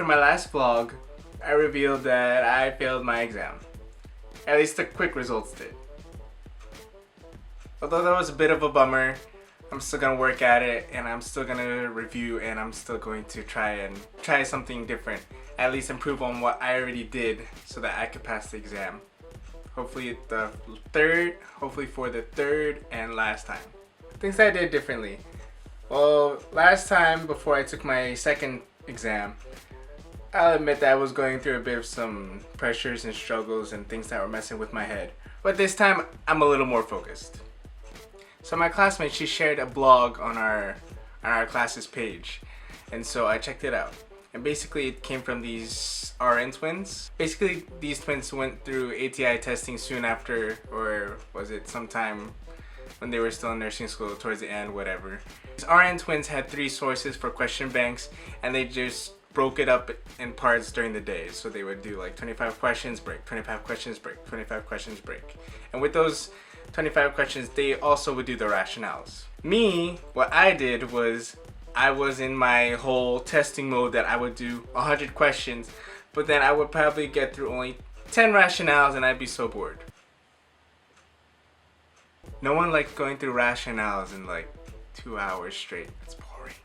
my last vlog, I revealed that I failed my exam. At least the quick results did. Although that was a bit of a bummer, I'm still gonna work at it, and I'm still gonna review, and I'm still going to try something different. At least improve on what I already did so that I could pass the exam. Hopefully for the third and last time. Things that I did differently. Well, last time before I took my second exam, I'll admit that I was going through a bit of some pressures and struggles and things that were messing with my head. But this time, I'm a little more focused. So my classmate, she shared a blog on our class's page, and so I checked it out. And basically it came from these RN twins. Basically these twins went through ATI testing soon after, or was it sometime when they were still in nursing school, towards the end, whatever. These RN twins had 3 sources for question banks, and they just broke it up in parts during the day. So they would do like 25 questions, break, 25 questions, break, 25 questions, break. And with those 25 questions, they also would do the rationales. Me, what I did was, I was in my whole testing mode that I would do 100 questions, but then I would probably get through only 10 rationales and I'd be so bored. No one likes going through rationales in like 2 hours straight. It's boring.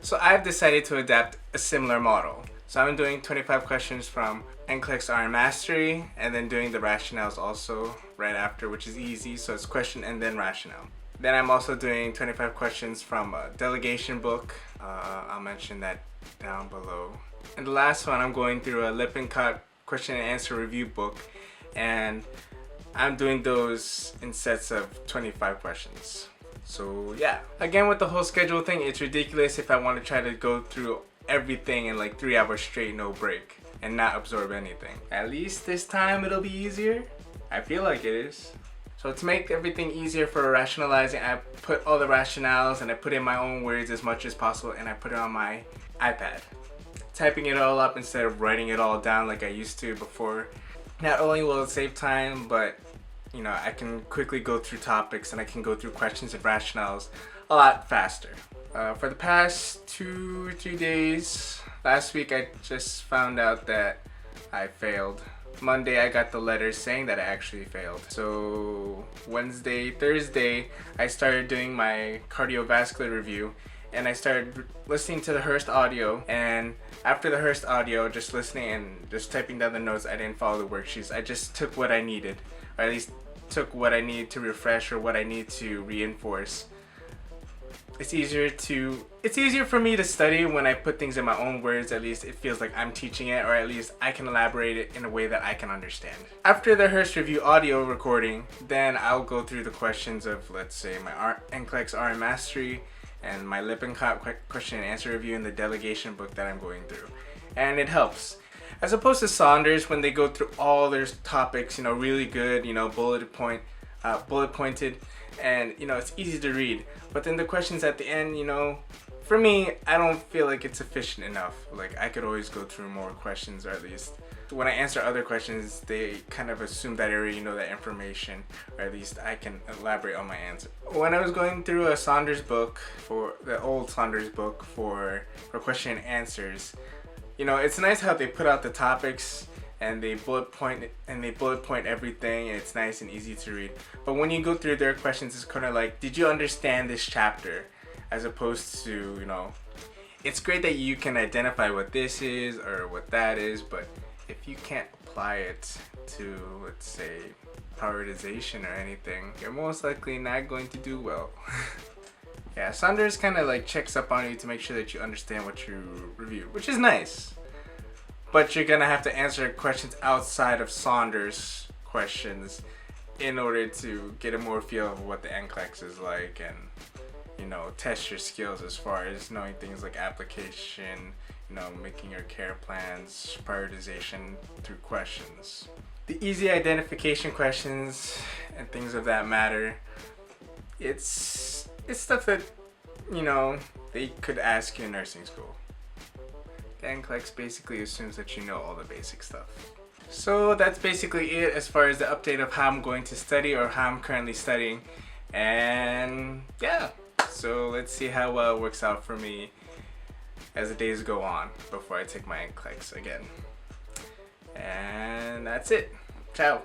So I've decided to adapt a similar model. So I'm doing 25 questions from NCLEX-RN Mastery, and then doing the rationales also right after, which is easy. So it's question and then rationale. Then I'm also doing 25 questions from a delegation book. I'll mention that down below. And the last one, I'm going through a Lippincott question and answer review book, and I'm doing those in sets of 25 questions. So yeah, again with the whole schedule thing, it's ridiculous if I want to try to go through everything in like 3 hours straight, no break, and not absorb anything. At least this time it'll be easier. I feel like it is. So to make everything easier for rationalizing, I put all the rationales and I put in my own words as much as possible, and I put it on my iPad. Typing it all up instead of writing it all down like I used to before. Not only will it save time, but you know, I can quickly go through topics and I can go through questions and rationales a lot faster. For the past 2 or 3 days, last week I just found out that I failed. Monday I got the letter saying that I actually failed. So Wednesday, Thursday, I started doing my cardiovascular review, and I started listening to the Hearst audio, and after the Hearst audio, just listening and just typing down the notes, I didn't follow the worksheets. I just took what I needed, or at least took what I needed to refresh or what I need to reinforce. It's easier for me to study when I put things in my own words. At least it feels like I'm teaching it, or at least I can elaborate it in a way that I can understand. After the Hearst review audio recording, then I'll go through the questions of, let's say, my NCLEX-RN Mastery and my Lippincott question and answer review in the delegation book that I'm going through. And it helps. As opposed to Saunders, when they go through all their topics, you know, really good, you know, bullet pointed, and you know, it's easy to read. But then the questions at the end, you know, for me, I don't feel like it's sufficient enough. Like, I could always go through more questions, or at least when I answer other questions, they kind of assume that I already know that information, or at least I can elaborate on my answer. When I was going through a Saunders book, for the old Saunders book for question and answers, you know, it's nice how they put out the topics and they bullet point everything, and it's nice and easy to read. But when you go through their questions, it's kind of like, did you understand this chapter? As opposed to, you know, it's great that you can identify what this is or what that is, but if you can't apply it to, let's say, prioritization or anything, you're most likely not going to do well. Yeah, Saunders kind of like checks up on you to make sure that you understand what you review, which is nice. But you're gonna have to answer questions outside of Saunders questions in order to get a more feel of what the NCLEX is like, and you know, test your skills as far as knowing things like application, you know, making your care plans, prioritization through questions. The easy identification questions and things of that matter, it's stuff that, you know, they could ask you in nursing school. The NCLEX basically assumes that you know all the basic stuff. So that's basically it as far as the update of how I'm going to study, or how I'm currently studying. And yeah, so let's see how well it works out for me as the days go on before I take my NCLEX again. And that's it. Ciao.